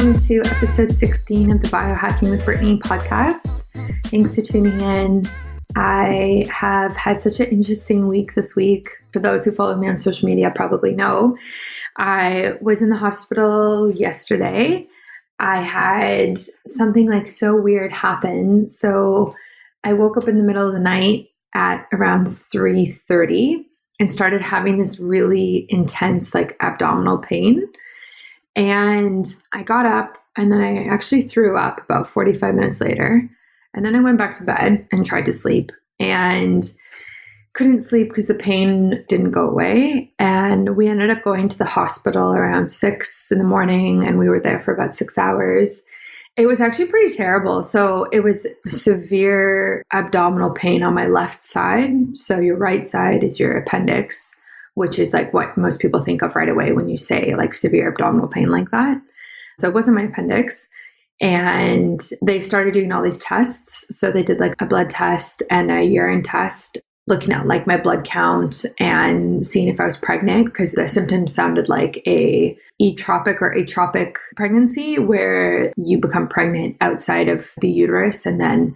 welcome to episode 16 of the Biohacking with Brittany podcast. Thanks for tuning in. I have had such an interesting week this week. For those who follow me on social media probably know, I was in the hospital yesterday. I had something like so weird happen. So I woke up in the middle of the night at around 3:30 and started having this really intense like abdominal pain. And I got up and then I actually threw up about 45 minutes later. And then I went back to bed and tried to sleep and couldn't sleep because the pain didn't go away. And we ended up going to the hospital around 6 a.m. and we were there for about 6 hours. It was actually pretty terrible. So it was severe abdominal pain on my left side. So your right side is your appendix, which is like what most people think of right away when you say like severe abdominal pain like that. So it wasn't my appendix. And they started doing all these tests. So they did like a blood test and a urine test, looking at like my blood count and seeing if I was pregnant, because the symptoms sounded like a ectopic or atropic pregnancy where you become pregnant outside of the uterus and then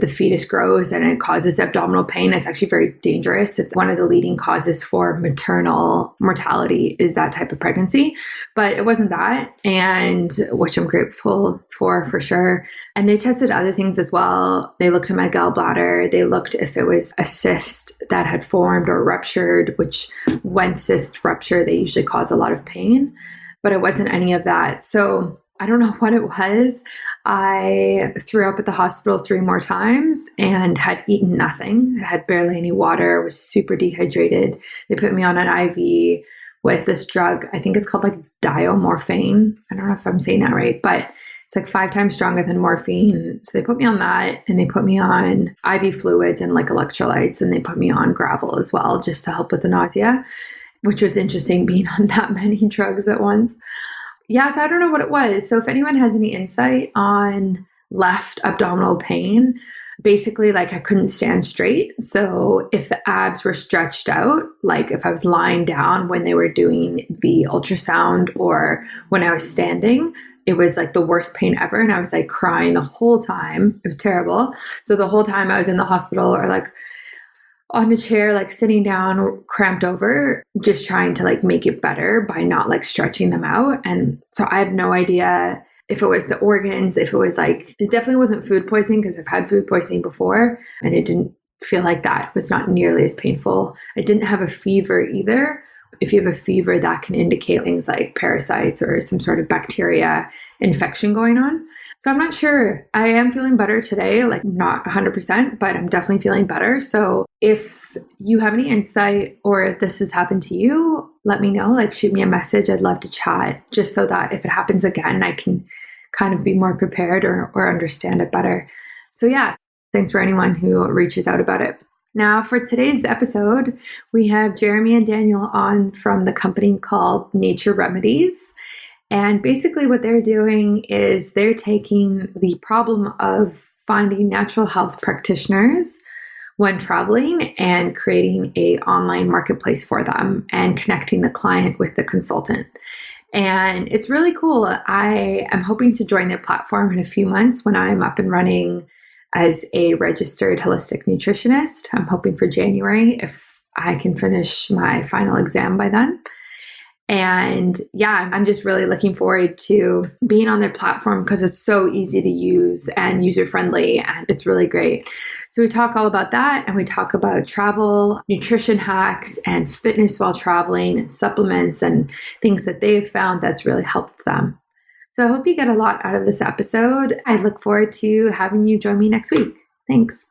the fetus grows and it causes abdominal pain. It's actually very dangerous. It's one of the leading causes for maternal mortality is that type of pregnancy. But it wasn't that, and which I'm grateful for sure. And they tested other things as well. They looked at my gallbladder. They looked if it was a cyst that had formed or ruptured, which when cysts rupture, they usually cause a lot of pain. But it wasn't any of that. So I don't know what it was. I threw up at the hospital 3 more times and had eaten nothing. I had barely any water, was super dehydrated. They put me on an IV with this drug. I think it's called like diomorphine. I don't know if I'm saying that right, but it's like 5 times stronger than morphine. So they put me on that and they put me on IV fluids and like electrolytes, and they put me on gravel as well just to help with the nausea, which was interesting being on that many drugs at once. Yes, I don't know what it was. So if anyone has any insight on left abdominal pain, basically like I couldn't stand straight. So if the abs were stretched out, like if I was lying down when they were doing the ultrasound or when I was standing, it was like the worst pain ever. And I was like crying the whole time. It was terrible. So the whole time I was in the hospital or like on a chair, like sitting down, cramped over, just trying to like make it better by not like stretching them out. And so I have no idea if it was the organs, if it was like, it definitely wasn't food poisoning because I've had food poisoning before and it didn't feel like that. It was not nearly as painful. I didn't have a fever either. If you have a fever, that can indicate things like parasites or some sort of bacteria infection going on. So I'm not sure. I am feeling better today, like not 100%, but I'm definitely feeling better. So if you have any insight or if this has happened to you, let me know, like shoot me a message. I'd love to chat just so that if it happens again, I can kind of be more prepared or understand it better. So yeah, thanks for anyone who reaches out about it. Now for today's episode, we have Jeremy and Daniel on from the company called Nature Remedies. And basically what they're doing is they're taking the problem of finding natural health practitioners when traveling and creating an online marketplace for them and connecting the client with the consultant. And it's really cool. I am hoping to join their platform in a few months when I'm up and running as a registered holistic nutritionist. I'm hoping for January if I can finish my final exam by then. And yeah, I'm just really looking forward to being on their platform because it's so easy to use and user-friendly, and it's really great. So we talk all about that, and we talk about travel, nutrition hacks, and fitness while traveling, and supplements, and things that they've found that's really helped them. So I hope you get a lot out of this episode. I look forward to having you join me next week. Thanks.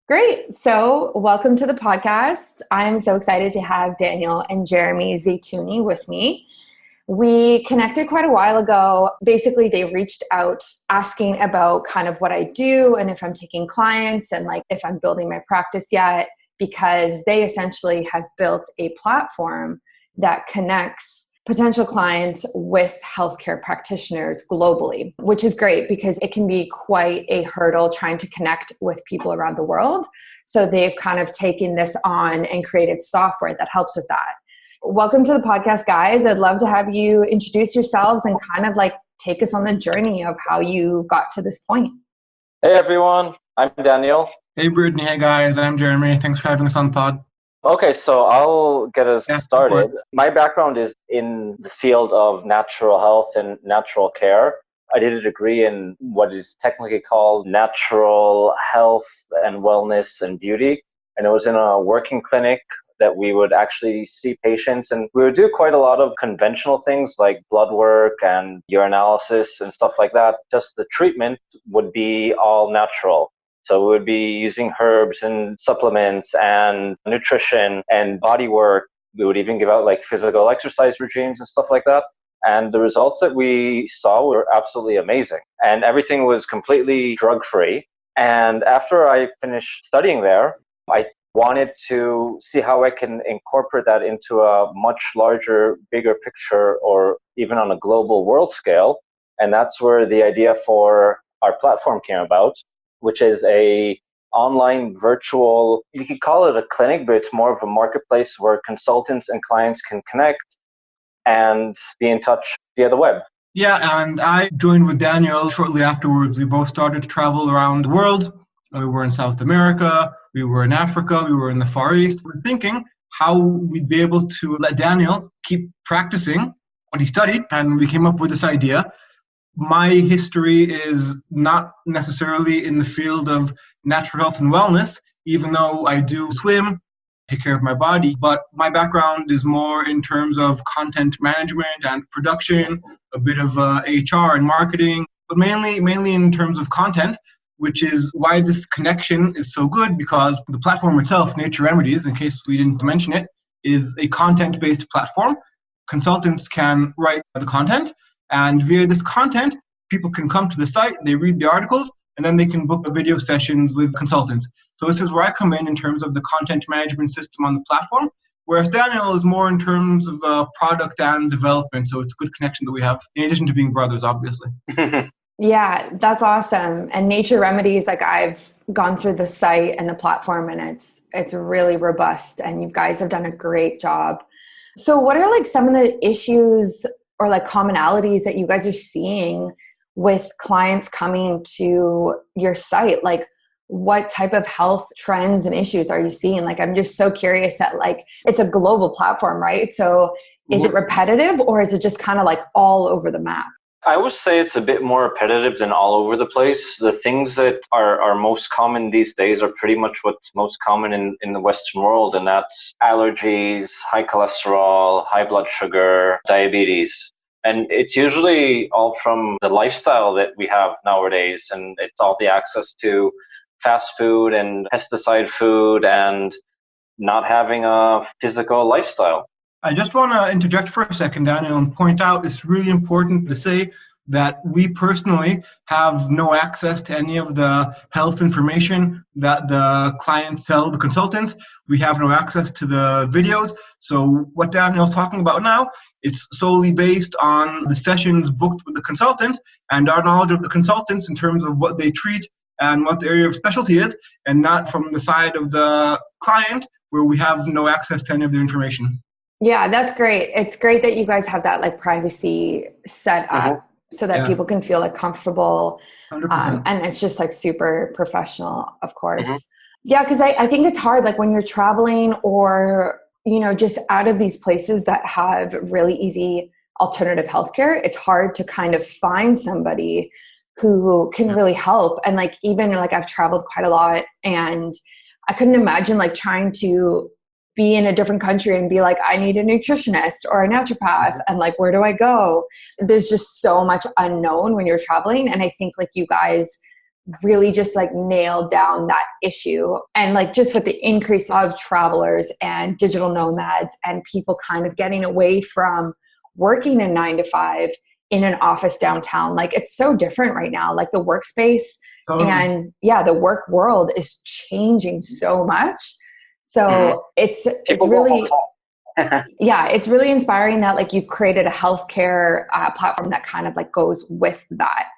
Great. So welcome to the podcast. I'm so excited to have Daniel and Jeremy Zetouny with me. We connected quite a while ago. Basically, they reached out asking about kind of what I do and if I'm taking clients and like if I'm building my practice yet, because they essentially have built a platform that connects potential clients with healthcare practitioners globally, which is great because it can be quite a hurdle trying to connect with people around the world. So they've kind of taken this on and created software that helps with that. Welcome to the podcast, guys. I'd love to have you introduce yourselves and kind of like take us on the journey of how you got to this point. Hey everyone, I'm Daniel. Hey Brittany, hey guys, I'm Jeremy. Thanks for having us on the pod. Okay, so I'll get us started. Go My background is in the field of natural health and natural care. I did a degree in what is technically called natural health and wellness and beauty. And it was in a working clinic that we would actually see patients, and we would do quite a lot of conventional things like blood work and urinalysis and stuff like that. Just the treatment would be all natural. So we would be using herbs and supplements and nutrition and body work. We would even give out like physical exercise regimes and stuff like that. And the results that we saw were absolutely amazing. And everything was completely drug-free. And after I finished studying there, I wanted to see how I can incorporate that into a much larger, bigger picture, or even on a global world scale. And that's where the idea for our platform came about, which is a online virtual, you could call it a clinic, but it's more of a marketplace where consultants and clients can connect and be in touch via the web. Yeah, and I joined with Daniel shortly afterwards. We both started to travel around the world. We were in South America, we were in Africa, we were in the Far East. We're thinking how we'd be able to let Daniel keep practicing what he studied, and we came up with this idea. My history is not necessarily in the field of natural health and wellness, even though I do swim, take care of my body, but my background is more in terms of content management and production, a bit of HR and marketing, but mainly in terms of content, which is why this connection is so good, because the platform itself, Nature Remedies, in case we didn't mention it, is a content-based platform. Consultants can write the content, and via this content, people can come to the site, they read the articles, and then they can book video sessions with consultants. So this is where I come in terms of the content management system on the platform, whereas Daniel is more in terms of product and development. So it's a good connection that we have, in addition to being brothers, obviously. Yeah, that's awesome. And Nature Remedies, like I've gone through the site and the platform, and it's really robust, and you guys have done a great job. So what are like some of the issues or like commonalities that you guys are seeing with clients coming to your site? Like what type of health trends and issues are you seeing? Like, I'm just so curious that like, it's a global platform, right? So is it repetitive, or is it just kind of like all over the map? I would say it's a bit more repetitive than all over the place. The things that are most common these days are pretty much what's most common in the Western world, and that's allergies, high cholesterol, high blood sugar, diabetes. And it's usually all from the lifestyle that we have nowadays, and it's all the access to fast food and pesticide food and not having a physical lifestyle. I just want to interject for a second, Daniel, and point out it's really important to say that we personally have no access to any of the health information that the clients tell the consultants. We have no access to the videos. So what Daniel's talking about now, it's solely based on the sessions booked with the consultants and our knowledge of the consultants in terms of what they treat and what the area of specialty is, and not from the side of the client where we have no access to any of the information. Yeah, that's great. It's great that you guys have that like privacy set up so that people can feel like comfortable. And it's just like super professional, of course. Yeah, because I think it's hard, like when you're traveling or, you know, just out of these places that have really easy alternative healthcare, it's hard to kind of find somebody who can really help. And like, even like I've traveled quite a lot, and I couldn't imagine like trying to be in a different country and be like, I need a nutritionist or a naturopath, and like, where do I go? There's just so much unknown when you're traveling. And I think like you guys really just like nailed down that issue. And like just with the increase of travelers and digital nomads and people kind of getting away from working a 9 to 5 in an office downtown, like it's so different right now, like the workspace and the work world is changing so much. So it's really, it's really inspiring that like you've created a healthcare platform that kind of like goes with that.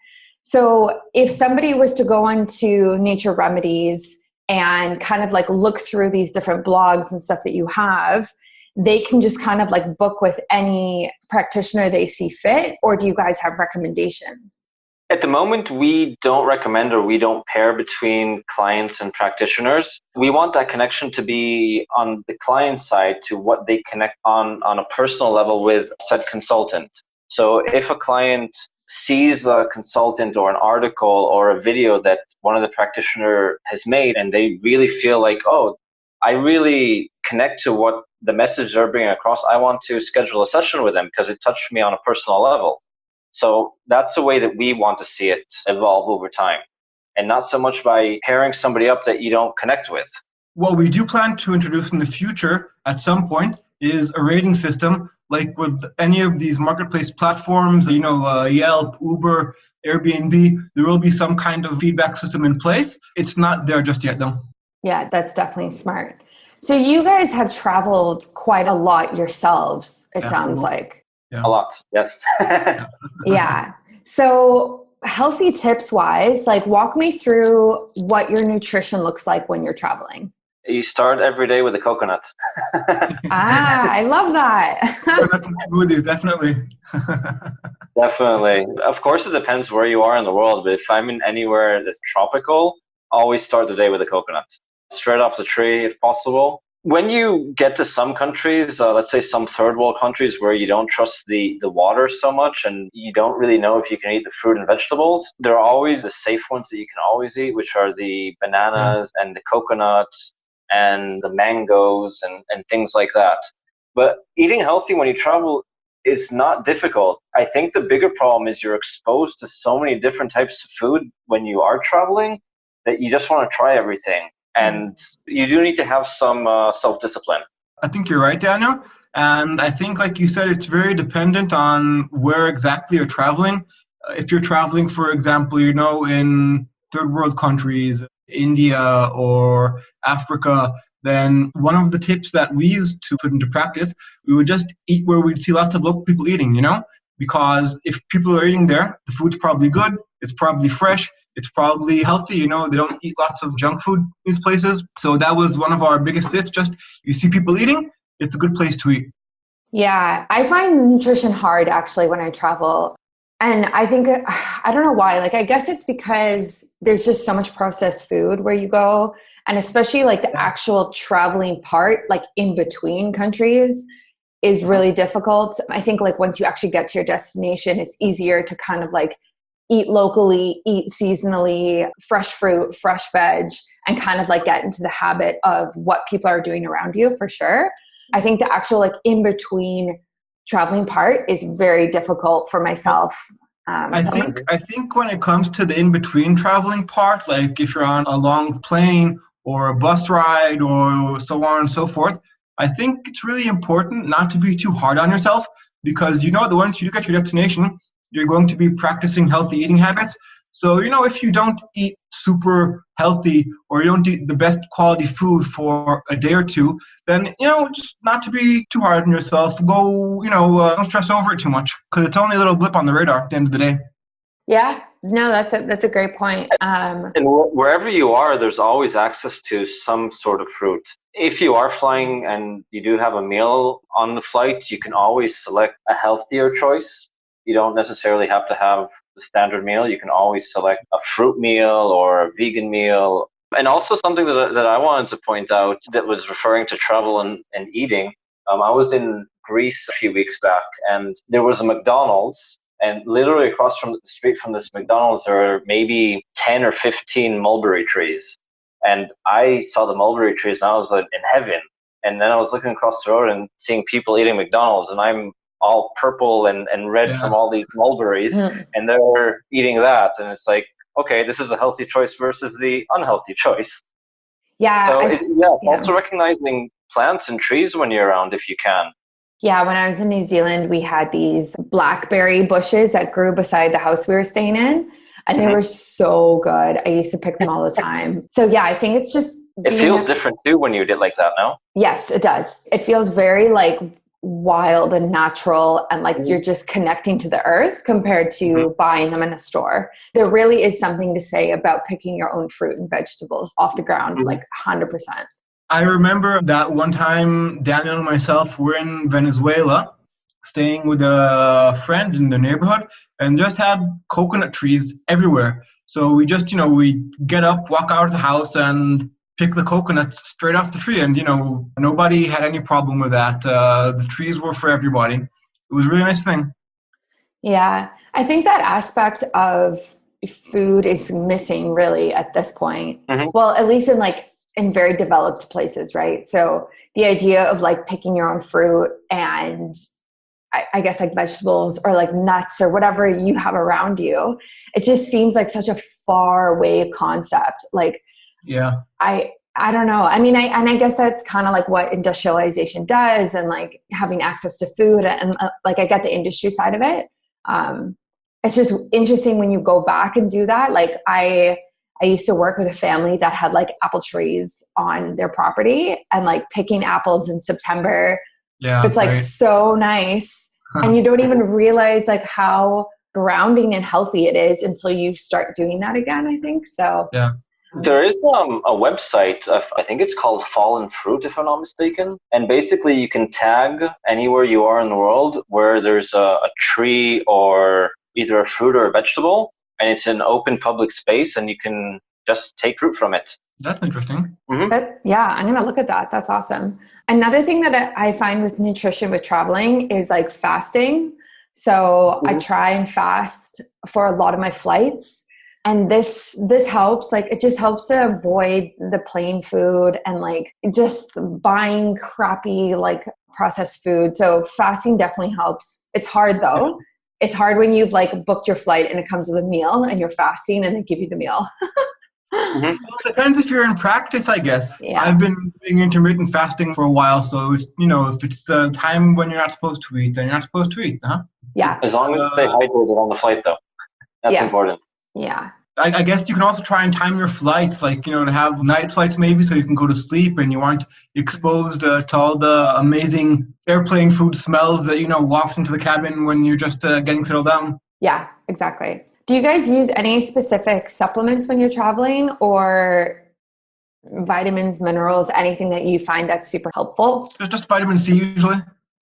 So if somebody was to go onto Nature Remedies and kind of like look through these different blogs and stuff that you have, they can just kind of like book with any practitioner they see fit? Or do you guys have recommendations? At the moment, we don't recommend or we don't pair between clients and practitioners. We want that connection to be on the client side to what they connect on a personal level with said consultant. So if a client sees a consultant or an article or a video that one of the practitioner has made and they really feel like, oh, I really connect to what the message they're bringing across, I want to schedule a session with them because it touched me on a personal level. So that's the way that we want to see it evolve over time, and not so much by pairing somebody up that you don't connect with. What we do plan to introduce in the future at some point is a rating system, like with any of these marketplace platforms, Yelp, Uber, Airbnb, there will be some kind of feedback system in place. It's not there just yet, though. Yeah, that's definitely smart. So you guys have traveled quite a lot yourselves, it sounds like. Yeah. A lot, yes. Yeah. So healthy tips wise, like walk me through what your nutrition looks like when you're traveling. You start every day with a coconut. I love that. Coconuts and smoothies, definitely. Definitely. Of course, it depends where you are in the world, but if I'm in anywhere that's tropical, always start the day with a coconut. Straight off the tree if possible. When you get to some countries, let's say some third world countries where you don't trust the water so much and you don't really know if you can eat the fruit and vegetables, there are always the safe ones that you can always eat, which are the bananas and the coconuts and the mangoes and things like that. But eating healthy when you travel is not difficult. I think the bigger problem is you're exposed to so many different types of food when you are traveling that you just want to try everything. And you do need to have some self-discipline. I think you're right, Daniel. And I think, like you said, it's very dependent on where exactly you're traveling. If you're traveling, for example, in third world countries, India or Africa, then one of the tips that we used to put into practice, we would just eat where we'd see lots of local people eating, because if people are eating there, the food's probably good, it's probably fresh, it's probably healthy, they don't eat lots of junk food in these places. So that was one of our biggest tips. Just you see people eating, it's a good place to eat. Yeah, I find nutrition hard actually when I travel. And I think, I don't know why, I guess it's because there's just so much processed food where you go. And especially the actual traveling part, in between countries is really difficult. I think once you actually get to your destination, it's easier to kind of eat locally, eat seasonally, fresh fruit, fresh veg, and kind of get into the habit of what people are doing around you for sure. I think the actual in-between traveling part is very difficult for myself. I think when it comes to the in-between traveling part, if you're on a long plane or a bus ride or so on and so forth, I think it's really important not to be too hard on yourself because that once you get to your destination, you're going to be practicing healthy eating habits. So, if you don't eat super healthy or you don't eat the best quality food for a day or two, then, just not to be too hard on yourself. Go, don't stress over it too much because it's only a little blip on the radar at the end of the day. Yeah, no, that's a great point. And wherever you are, there's always access to some sort of fruit. If you are flying and you do have a meal on the flight, you can always select a healthier choice. You don't necessarily have to have the standard meal. You can always select a fruit meal or a vegan meal. And also something that I wanted to point out that was referring to travel and eating. I was in Greece a few weeks back and there was a McDonald's. And literally across from the street from this McDonald's, there are maybe 10 or 15 mulberry trees. And I saw the mulberry trees and I was in heaven. And then I was looking across the road and seeing people eating McDonald's and I'm all purple and red from all these mulberries and they're eating that. And it's okay, this is a healthy choice versus the unhealthy choice. Yeah. So it's also recognizing plants and trees when you're around if you can. Yeah, when I was in New Zealand, we had these blackberry bushes that grew beside the house we were staying in. And they were so good. I used to pick them all the time. So yeah, I think it's just... It feels different too when you did like that, no? Yes, it does. It feels very wild and natural and you're just connecting to the earth compared to buying them in a store. There really is something to say about picking your own fruit and vegetables off the ground, 100%. I remember that one time Daniel and myself were in Venezuela, staying with a friend in the neighborhood, and just had coconut trees everywhere. So we just, we get up, walk out of the house, and pick the coconuts straight off the tree. And, nobody had any problem with that. The trees were for everybody. It was a really nice thing. Yeah. I think that aspect of food is missing really at this point. Mm-hmm. Well, at least in very developed places, right? So the idea of picking your own fruit and I guess vegetables or nuts or whatever you have around you, it just seems like such a far away concept. Yeah. I don't know. I mean, I guess that's kind of what industrialization does and having access to food and I get the industry side of it. It's just interesting when you go back and do that. I used to work with a family that had apple trees on their property and picking apples in September. Yeah, it's so nice. And you don't even realize how grounding and healthy it is until you start doing that again, I think. So yeah. There is a website, I think it's called Fallen Fruit, if I'm not mistaken. And basically you can tag anywhere you are in the world where there's a tree or either a fruit or a vegetable, and it's an open public space and you can just take fruit from it. That's interesting. Mm-hmm. Yeah, I'm going to look at that. That's awesome. Another thing that I find with nutrition with traveling is fasting. So I try and fast for a lot of my flights. And this helps, it just helps to avoid the plain food and just buying crappy, processed food. So fasting definitely helps. It's hard though. It's hard when you've booked your flight and it comes with a meal and you're fasting and they give you the meal. Mm-hmm. Well, it depends if you're in practice, I guess. Yeah. I've been doing intermittent fasting for a while, so it's, if it's the time when you're not supposed to eat, then you're not supposed to eat, huh? Yeah. As long as you stay hydrated on the flight, though. That's important. Yeah. I guess you can also try and time your flights, to have night flights maybe so you can go to sleep and you aren't exposed to all the amazing airplane food smells that, waft into the cabin when you're just getting settled down. Yeah, exactly. Do you guys use any specific supplements when you're traveling or vitamins, minerals, anything that you find that's super helpful? Just vitamin C usually.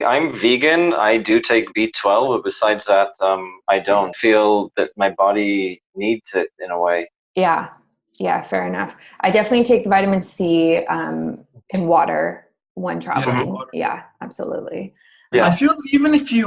I'm vegan. I do take B12, but besides that, I don't feel that my body needs it in a way. Yeah, fair enough. I definitely take the vitamin C in water when traveling. Yeah, absolutely. Yeah. I feel that even if you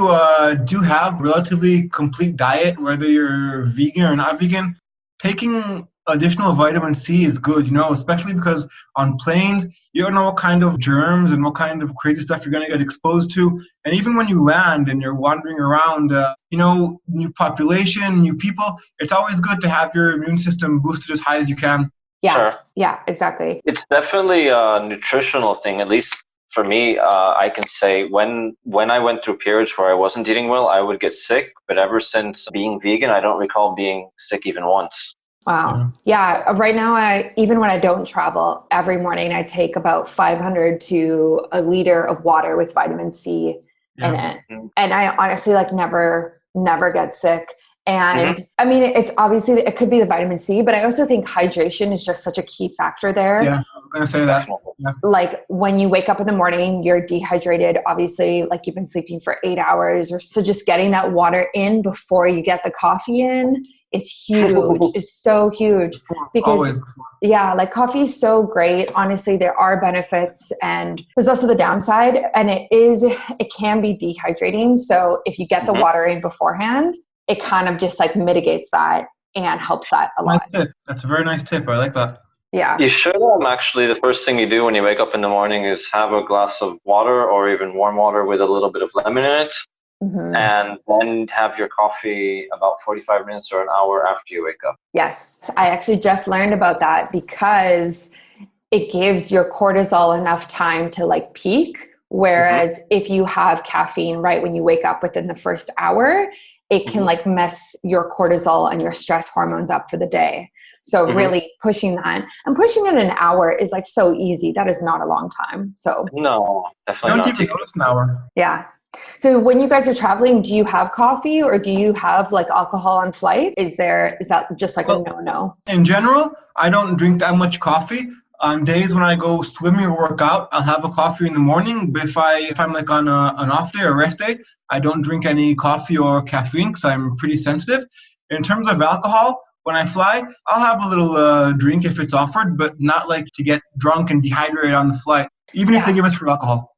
do have relatively complete diet, whether you're vegan or not vegan, taking additional vitamin C is good, especially because on planes, you don't know what kind of germs and what kind of crazy stuff you're going to get exposed to. And even when you land and you're wandering around, new population, new people, it's always good to have your immune system boosted as high as you can. Yeah, sure. Yeah, exactly. It's definitely a nutritional thing, at least for me. I can say when I went through periods where I wasn't eating well, I would get sick. But ever since being vegan, I don't recall being sick even once. Wow. Yeah. Right now, even when I don't travel, every morning I take about 500 to a liter of water with vitamin C in it. Mm-hmm. And I honestly never get sick. And I mean, it's obviously, it could be the vitamin C, but I also think hydration is just such a key factor there. Yeah, I was going to say that. Yeah. When you wake up in the morning, you're dehydrated, obviously, you've been sleeping for 8 hours or so. Just getting that water in before you get the coffee in is huge. Is so huge because coffee is so great. Honestly, there are benefits and there's also the downside, and it can be dehydrating. So if you get the water in beforehand, it kind of just mitigates that and helps that a lot. Nice tip. That's a very nice tip. I like that. Yeah. You should actually, the first thing you do when you wake up in the morning is have a glass of water or even warm water with a little bit of lemon in it. Mm-hmm. And then have your coffee about 45 minutes or an hour after you wake up. Yes. I actually just learned about that because it gives your cortisol enough time to peak. Whereas if you have caffeine right when you wake up within the first hour, it can mess your cortisol and your stress hormones up for the day. So really pushing that and pushing it an hour is so easy. That is not a long time. So no, definitely not. Don't even notice an hour. Yeah. So when you guys are traveling, do you have coffee or do you have alcohol on flight? Is that just a no-no? In general, I don't drink that much coffee. On days when I go swimming or work out, I'll have a coffee in the morning. But if I'm like on an off day or rest day, I don't drink any coffee or caffeine because I'm pretty sensitive. In terms of alcohol, when I fly, I'll have a little drink if it's offered, but not like to get drunk and dehydrated on the flight, even if they give us free alcohol.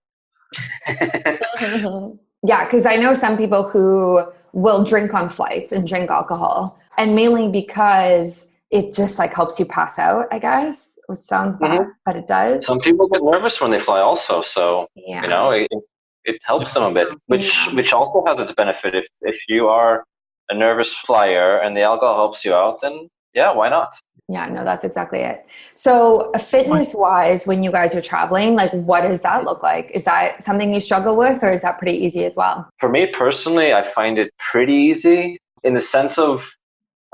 Yeah, because I know some people who will drink on flights and drink alcohol, and mainly because it just like helps you pass out, I guess, which sounds bad, but it does. Some people get nervous when they fly also, so you know it helps them a bit, which also has its benefit. If you are a nervous flyer and the alcohol helps you out, then yeah, why not? Yeah, no, that's exactly it. So fitness wise, when you guys are traveling, like what does that look like? Is that something you struggle with, or is that pretty easy as well? For me personally, I find it pretty easy in the sense of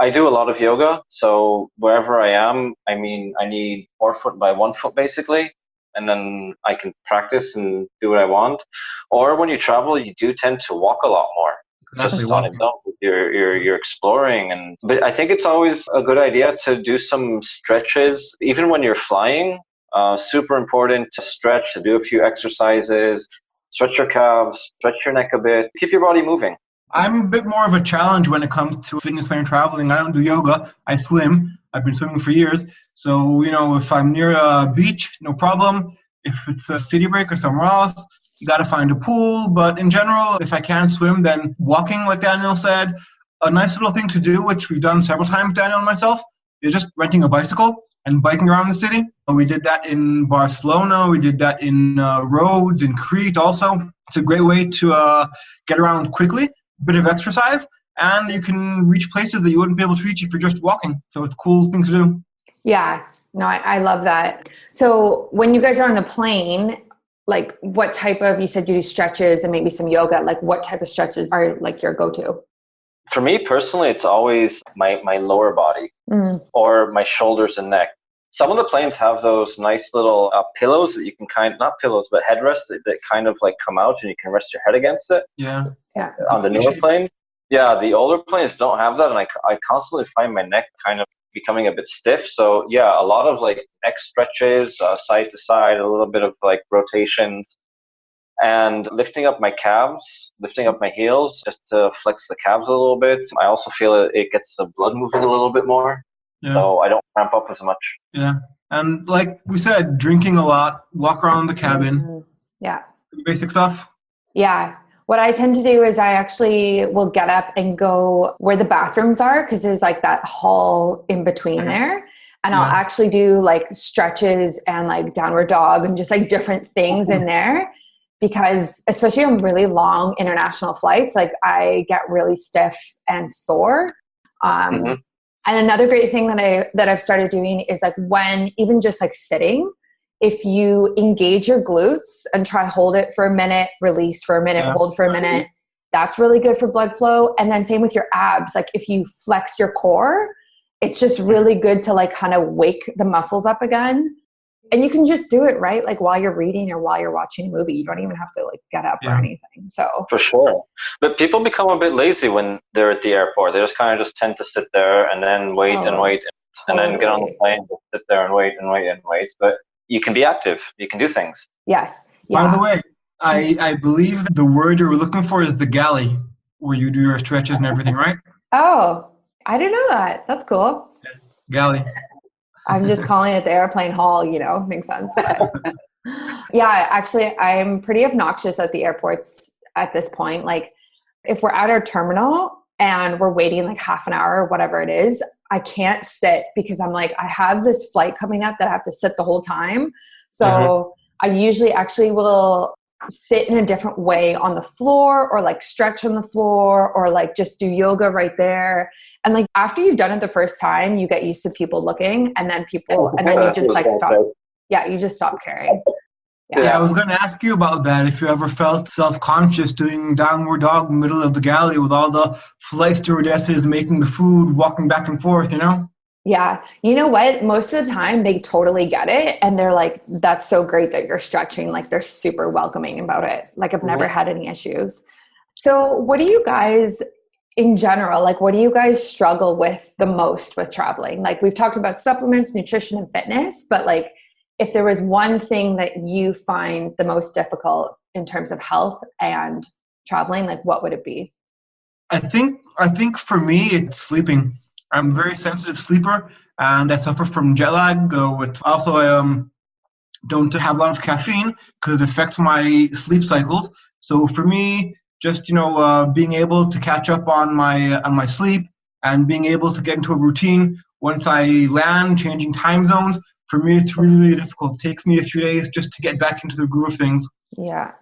I do a lot of yoga. So wherever I am, I mean, I need 4 foot by 1 foot basically, and then I can practice and do what I want. Or when you travel, you do tend to walk a lot more. Just on its own, you're exploring, but I think it's always a good idea to do some stretches, even when you're flying. Super important to stretch, to do a few exercises, stretch your calves, stretch your neck a bit, keep your body moving. I'm a bit more of a challenge when it comes to fitness when I'm traveling. I don't do yoga. I swim. I've been swimming for years. So, if I'm near a beach, no problem. If it's a city break or somewhere else, you got to find a pool. But in general, if I can't swim, then walking, like Daniel said, a nice little thing to do, which we've done several times, Daniel and myself, is just renting a bicycle and biking around the city. We did that in Barcelona. We did that in Rhodes, in Crete also. It's a great way to get around quickly, a bit of exercise, and you can reach places that you wouldn't be able to reach if you're just walking. So it's a cool thing to do. Yeah, no, I love that. So when you guys are on the plane, like what type of, you said you do stretches and maybe some yoga, like what type of stretches are like your go-to? For me personally, it's always my lower body or my shoulders and neck. Some of the planes have those nice little pillows that you can not pillows, but headrests that kind of like come out and you can rest your head against it. Yeah. On the newer planes. Yeah, the older planes don't have that. And I constantly find my neck kind of becoming a bit stiff. So yeah, a lot of like neck stretches, side to side, a little bit of like rotations, and lifting up my calves, lifting up my heels just to flex the calves a little bit. I also feel it gets the blood moving a little bit more. Yeah. So I don't cramp up as much. Yeah. And like we said, drinking a lot, walk around the cabin. Yeah. Basic stuff. Yeah. What I tend to do is I actually will get up and go where the bathrooms are, because there's like that hall in between there. And I'll actually do like stretches and like downward dog and just like different things in there. Because especially on really long international flights, like I get really stiff and sore. And another great thing that I've started doing is like when even just like sitting, if you engage your glutes and try hold it for a minute, release for a minute, hold for a minute, that's really good for blood flow. And then same with your abs. Like if you flex your core, it's just really good to like kind of wake the muscles up again. And you can just do it, right? Like while you're reading or while you're watching a movie, you don't even have to like get up or anything. So for sure. But people become a bit lazy when they're at the airport. They just kind of just tend to sit there and then wait and wait and then get on the plane, sit there and wait and wait and wait. But you can be active. You can do things. Yes. Yeah. By the way, I believe the word you were looking for is the galley, where you do your stretches and everything, right? Oh, I didn't know that. That's cool. Galley. I'm just calling it the airplane hall, makes sense. But yeah, actually, I'm pretty obnoxious at the airports at this point. Like if we're at our terminal and we're waiting like half an hour or whatever it is, I can't sit because I'm like, I have this flight coming up that I have to sit the whole time. So I usually actually will sit in a different way on the floor or like stretch on the floor or like just do yoga right there. And like after you've done it the first time, you get used to people looking and then you just like stop. Yeah, you just stop caring. Yeah, I was going to ask you about that. If you ever felt self-conscious doing downward dog in the middle of the galley with all the flight stewardesses making the food, walking back and forth, Yeah. You know what? Most of the time they totally get it. And they're like, that's so great that you're stretching. Like they're super welcoming about it. Like I've never had any issues. So what do you guys in general, like what do you guys struggle with the most with traveling? Like we've talked about supplements, nutrition and fitness, but like if there was one thing that you find the most difficult in terms of health and traveling, like what would it be? I think for me, it's sleeping. I'm a very sensitive sleeper, and I suffer from jet lag. Also, I don't have a lot of caffeine because it affects my sleep cycles. So for me, just being able to catch up on my sleep and being able to get into a routine once I land, changing time zones. For me, it's really, really difficult. It takes me a few days just to get back into the groove of things. Yeah.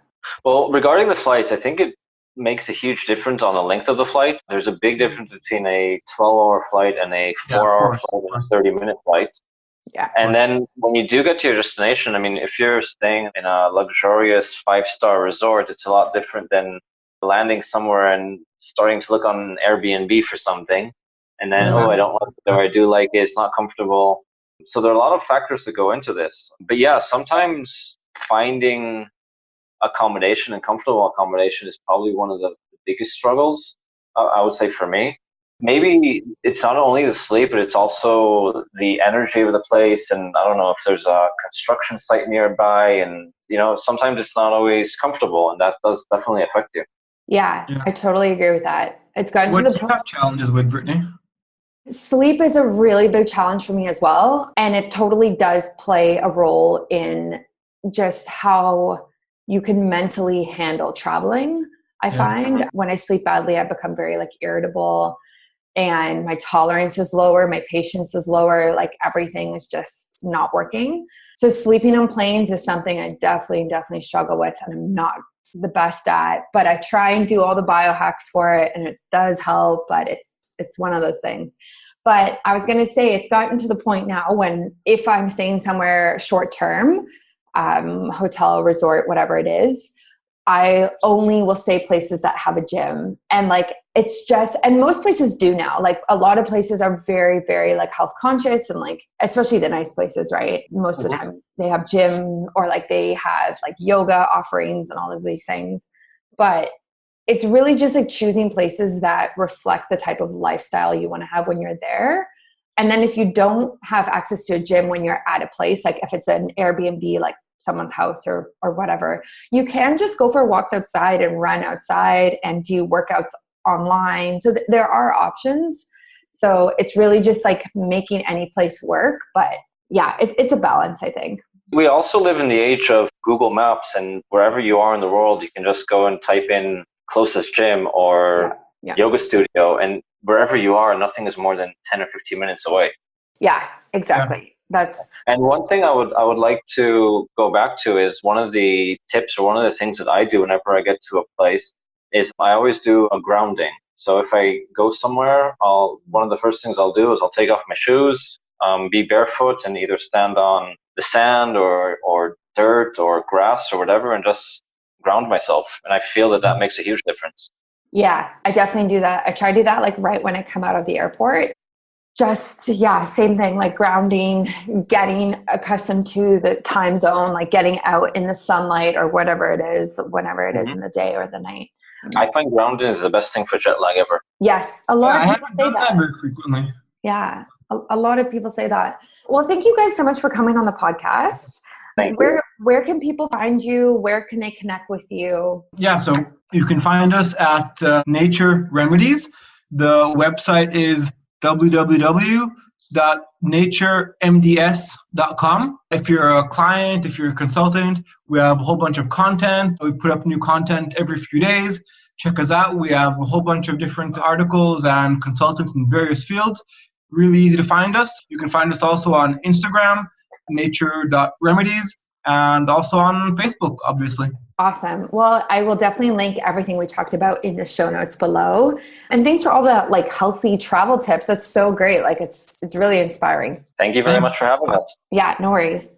Well, regarding the flights, I think it makes a huge difference on the length of the flight. There's a big difference between a 12-hour flight and a 4-hour flight and a 30-minute flight. Yeah. And then when you do get to your destination, I mean, if you're staying in a luxurious 5-star resort, it's a lot different than landing somewhere and starting to look on Airbnb for something. And then, I don't like it, or I do like it, it's not comfortable. So there are a lot of factors that go into this. But yeah, sometimes finding accommodation and comfortable accommodation is probably one of the biggest struggles, I would say, for me. Maybe it's not only the sleep, but it's also the energy of the place. And I don't know if there's a construction site nearby, and sometimes it's not always comfortable, and that does definitely affect you. Yeah. I totally agree with that. It's gotten to the point. What do you have challenges with, Brittany? Sleep is a really big challenge for me as well. And it totally does play a role in just how you can mentally handle traveling. I find when I sleep badly, I become very irritable, and my tolerance is lower. My patience is lower. Everything is just not working. So sleeping on planes is something I definitely struggle with, and I'm not the best at, but I try and do all the biohacks for it, and it does help, but it's one of those things. But I was going to say, it's gotten to the point now when if I'm staying somewhere short term, hotel, resort, whatever it is, I only will stay places that have a gym. And it's just, and most places do now, a lot of places are very, very health conscious, and especially the nice places, right? Most of the time they have gym, or they have yoga offerings and all of these things. But it's really just choosing places that reflect the type of lifestyle you want to have when you're there. And then if you don't have access to a gym when you're at a place, if it's an Airbnb, someone's house or whatever, you can just go for walks outside and run outside and do workouts online. So there are options. So it's really just making any place work. But yeah, it's a balance, I think. We also live in the age of Google Maps, and wherever you are in the world, you can just go and type in closest gym or yoga studio, and wherever you are, nothing is more than 10 or 15 minutes away. Yeah, exactly. And one thing I would like to go back to is one of the tips, or one of the things that I do whenever I get to a place, is I always do a grounding. So if I go somewhere, one of the first things I'll do is I'll take off my shoes, be barefoot, and either stand on the sand or dirt or grass or whatever, and just ground myself. And I feel that makes a huge difference. Yeah, I definitely do that. I try to do that right when I come out of the airport. Just, same thing, grounding, getting accustomed to the time zone, getting out in the sunlight or whatever it is, whenever it is in the day or the night. I find grounding is the best thing for jet lag ever. Yes, a lot of people say that. Very frequently. Yeah, a lot of people say that. Well, thank you guys so much for coming on the podcast. Where can people find you? Where can they connect with you? Yeah, so you can find us at Nature Remedies. The website is www.naturemds.com. If you're a client, if you're a consultant, we have a whole bunch of content. We put up new content every few days. Check us out. We have a whole bunch of different articles and consultants in various fields. Really easy to find us. You can find us also on Instagram, nature.remedies, and also on Facebook, obviously. Awesome. Well, I will definitely link everything we talked about in the show notes below. And thanks for all the healthy travel tips. That's so great. It's really inspiring. Thank you very much for having us. Yeah, no worries.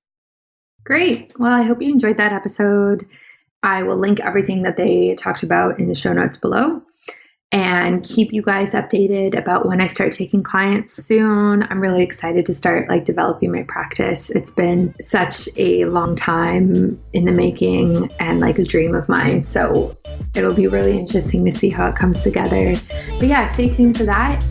Great. Well, I hope you enjoyed that episode. I will link everything that they talked about in the show notes below, and keep you guys updated about when I start taking clients soon. I'm really excited to start developing my practice. It's been such a long time in the making and a dream of mine. So it'll be really interesting to see how it comes together. But yeah, stay tuned for that.